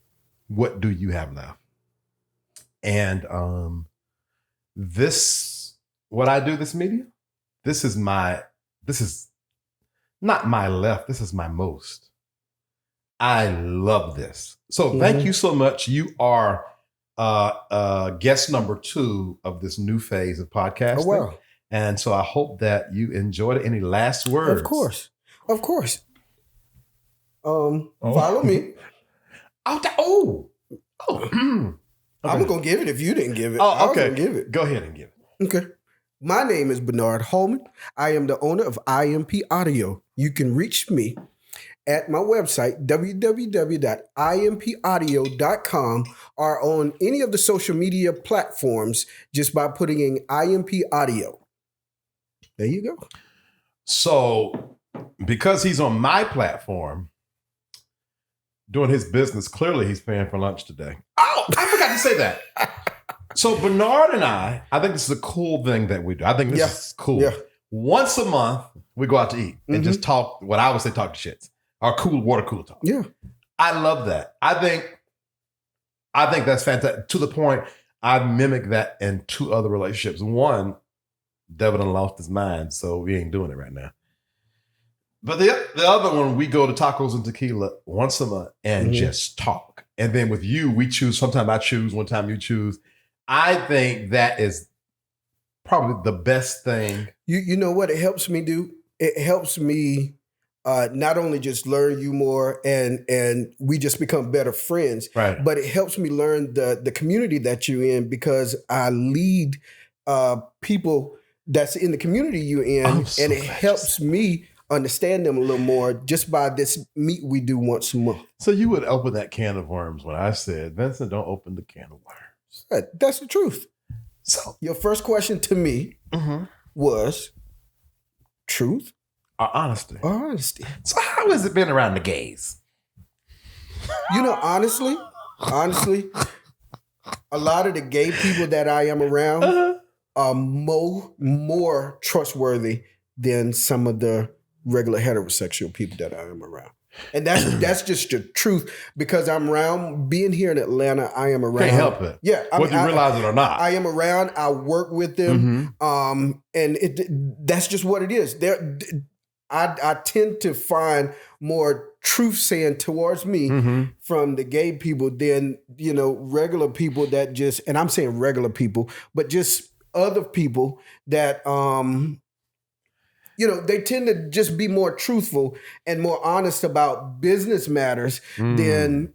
what do you have left? And what I do, this media, this is not my left, this is my most. I love this. So thank you so much. You are guest number 2 of this new phase of podcasting. Oh, wow. And so I hope that you enjoyed it. Any last words? Of course. Follow me. I'm going to give it if you didn't give it. Oh, okay. I was gonna give it. Go ahead and give it. Okay. My name is Bernard Holman. I am the owner of IMP Audio. You can reach me at my website, www.impaudio.com, or on any of the social media platforms just by putting in IMP Audio. There you go. So because he's on my platform doing his business, clearly he's paying for lunch today. Oh, I forgot to say that. So Bernard and I think this is a cool thing that we do. I think this is cool. Yeah. Once a month, we go out to eat and just talk, what I would say, talk to shits. Our cool water cooler talk. Yeah. I love that. I think that's fantastic. To the point, I've mimicked that in 2 other relationships. One, Devin done lost his mind, so we ain't doing it right now. But the other one, we go to tacos and tequila once a month and just talk. And then with you, we choose. Sometimes I choose, one time you choose. I think that is probably the best thing. You know what it helps me do? It helps me not only just learn you more and we just become better friends, right? But it helps me learn the community that you're in, because I lead people that's in the community you're in, and it helps me understand them a little more just by this meet we do once a month. So you would open that can of worms when I said, Vincent, don't open the can of worms. That's the truth. So your first question to me was truth or honesty? Honesty. So how has it been around the gays? You know, honestly, a lot of the gay people that I am around are more trustworthy than some of the regular heterosexual people that I am around. And that's just the truth, because I'm around, being here in Atlanta, I am around. Can't help it. Yeah. Whether you realize it or not. I am around, I work with them. And that's just what it is. I tend to find more truth saying towards me from the gay people than, regular people that just, and I'm saying regular people, but just other people that, they tend to just be more truthful and more honest about business matters than,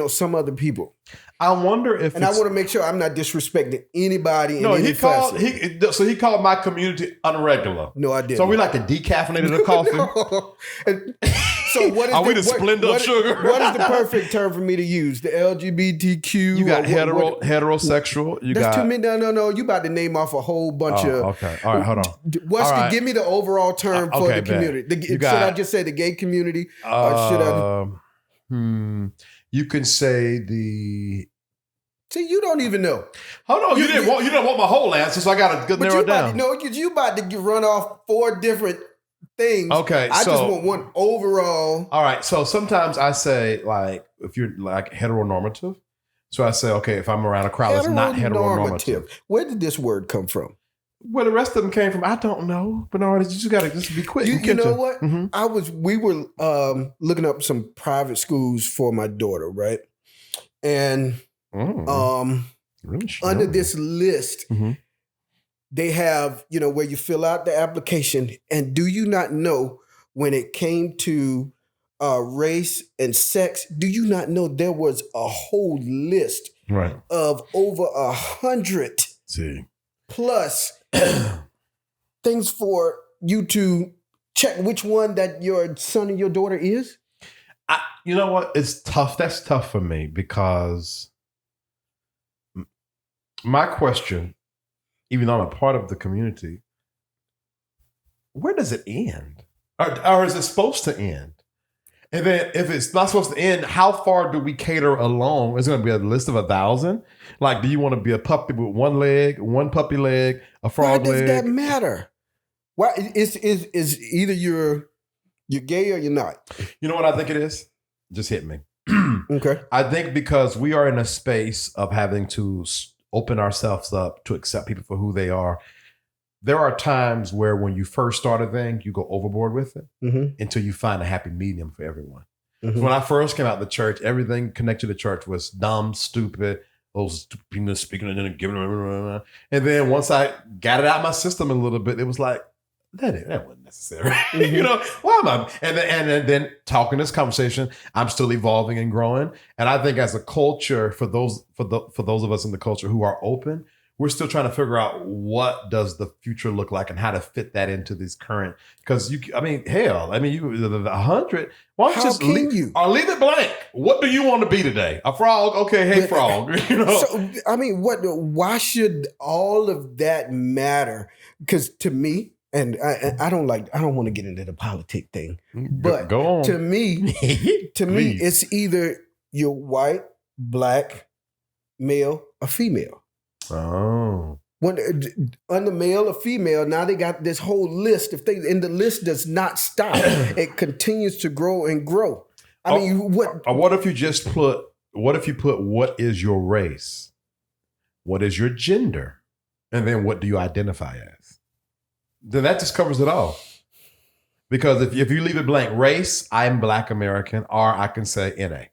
some other people. I wonder if, and I want to make sure I'm not disrespecting anybody. No, in any he called my community unregular. No, I didn't. So we like the decaffeinated coffee. No. So what is Are we the Splenda of sugar? What is the perfect term for me to use? The LGBTQ. You got heterosexual. That's too many. No. You about to name off a whole bunch of. Okay. All right. Hold on. Give me the overall term for the community? Should I just say the gay community? Or should I? You can say the. See, you don't even know. Hold on. You didn't want my whole answer, so I got to narrow it down. You about to run off 4 different things. Okay, I just want one overall. All right, so sometimes I say, like, if you're like heteronormative, so I say, okay, if I'm around a crowd that's not heteronormative. Where did this word come from? Where the rest of them came from, I don't know. Bernard, you just got to be quick. You know what? We were looking up some private schools for my daughter, right? And really under this list, they have, where you fill out the application. And do you not know, when it came to race and sex, do you not know there was a whole list of over 100 plus things for you to check which one that your son and your daughter is? You know what? It's tough. That's tough for me, because my question, even though I'm a part of the community, where does it end? Or is it supposed to end? And then if it's not supposed to end, how far do we cater along? Is it going to be a list of 1,000? Like, do you want to be a puppy with one leg, one puppy leg, a frog leg? Why does that matter? Why is either you're gay or you're not? You know what I think it is? Just hit me. Okay. I think because we are in a space of having to open ourselves up to accept people for who they are. There are times where when you first start a thing, you go overboard with it until you find a happy medium for everyone. So when I first came out of the church, everything connected to the church was dumb, stupid, those people speaking and then giving, and then once I got it out of my system a little bit, it was like, that wasn't necessary. Why am I? And then talking this conversation, I'm still evolving and growing. And I think as a culture, for those of us in the culture who are open, we're still trying to figure out what does the future look like and how to fit that into this current. Because you 100. Why don't you just leave it blank? What do you want to be today? A frog? Okay, hey frog. So why should all of that matter? Because to me. And I don't want to get into the politic thing, but go on. to me, it's either you're white, black, male, or female. Oh, when under male or female, now they got this whole list. And the list does not stop; it continues to grow and grow. What if you just put? What if you put? What is your race? What is your gender? And then what do you identify as? Then that just covers it all. Because if you leave it blank, race, I'm Black American, or I can say NA.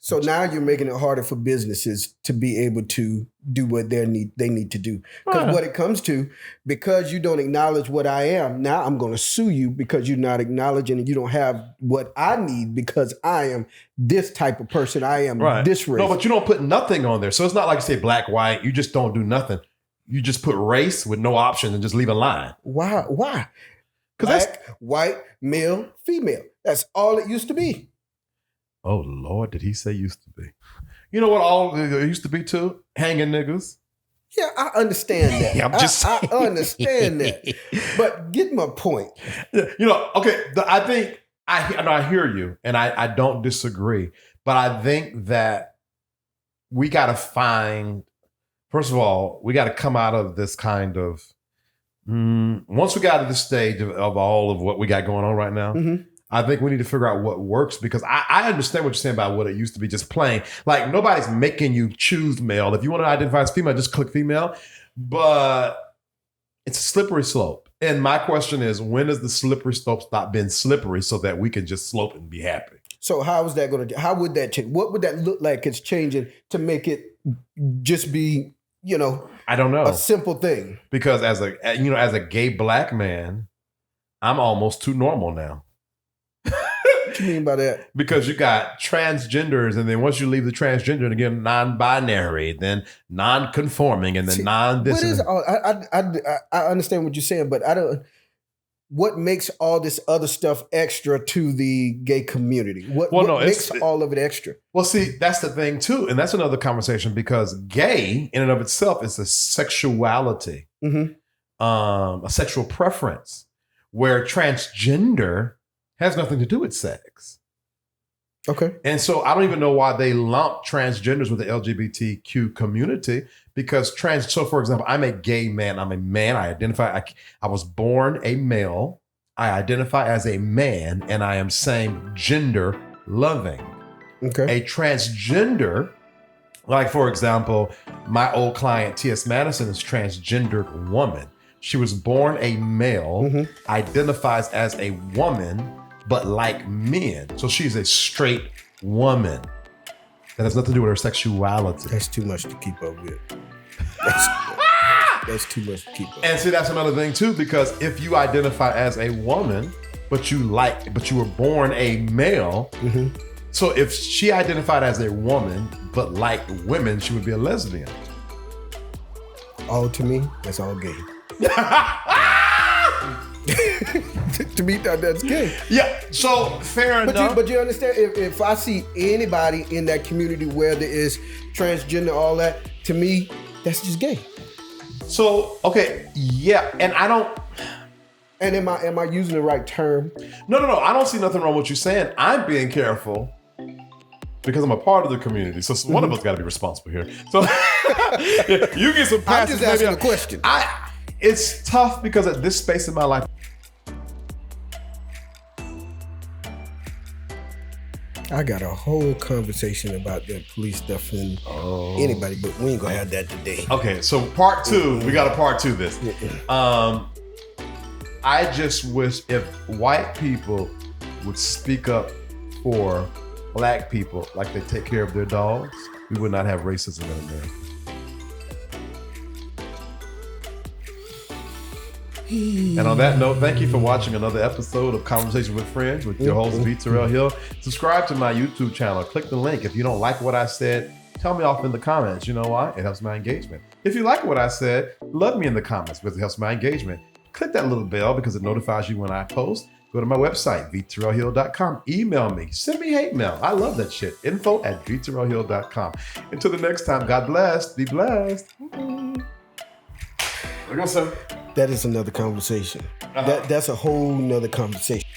So now you're making it harder for businesses to be able to do what they need to do. Because what it comes to, because you don't acknowledge what I am, now I'm going to sue you because you're not acknowledging and you don't have what I need because I am this type of person. I am this race. No, but you don't put nothing on there. So it's not like you say black, white. You just don't do nothing. You just put race with no option and just leave a line. Why? Because black, white, male, female. That's all it used to be. Oh, Lord, did he say used to be? You know what all it used to be too? Hanging niggas. Yeah, I understand that. I understand that. But get my point. Okay, I think, I hear you, and I don't disagree. But I think that we got to find, first of all, we got to come out of this kind of Once we got to this stage of all of what we got going on right now, I think we need to figure out what works, because I understand what you're saying about what it used to be just plain. Like, nobody's making you choose male. If you want to identify as female, just click female. But it's a slippery slope. And my question is, when does the slippery slope stop being slippery so that we can just slope and be happy? So how is that going to? How would that change? What would that look like? It's changing to make it just be, I don't know, a simple thing. Because as a gay black man, I'm almost too normal now. What you mean by that? Because you got transgenders, and then once you leave the transgender, and again, non-binary, then non-conforming, and then non-this. What is all? I understand what you're saying, but I don't. What makes all this other stuff extra to the gay community? What makes all of it extra? Well, see, that's the thing too, and that's another conversation, because gay in and of itself is a sexuality, a sexual preference, where transgender has nothing to do with sex. Okay. And so I don't even know why they lump transgenders with the LGBTQ community, because so for example, I'm a gay man. I'm a man. I identify, I was born a male. I identify as a man, and I am same gender loving. Okay. A transgender, like for example, my old client, T.S. Madison, is transgendered woman. She was born a male, identifies as a woman, but like men. So she's a straight woman. That has nothing to do with her sexuality. That's too much to keep up with. That's too much to keep up. And see, that's another thing too, because if you identify as a woman, but you were born a male, so if she identified as a woman, but liked women, she would be a lesbian. All to me, that's all gay. To me, that's gay. Yeah, so fair enough. But you understand, if I see anybody in that community where there is transgender, all that, to me, that's just gay. So, okay, yeah, and I don't... And am I using the right term? No, I don't see nothing wrong with you saying. I'm being careful because I'm a part of the community. So one of us got to be responsible here. So you get some passes. I'm just asking a question. It's tough because at this space in my life, I got a whole conversation about that police stuff and anybody, but we ain't gonna have that today. Okay, so part two, we got a part two this. I just wish if white people would speak up for black people like they take care of their dogs, we would not have racism in America. And on that note, thank you for watching another episode of Conversation with Friends with your host, V. Terrell Hill. Subscribe to my YouTube channel. Click the link. If you don't like what I said, tell me off in the comments. You know why? It helps my engagement. If you like what I said, love me in the comments because it helps my engagement. Click that little bell because it notifies you when I post. Go to my website, vterrellhill.com. Email me. Send me hate mail. I love that shit. info@vterrellhill.com. Until the next time, God bless. Be blessed. We're gonna say. That is another conversation. That's a whole nother conversation.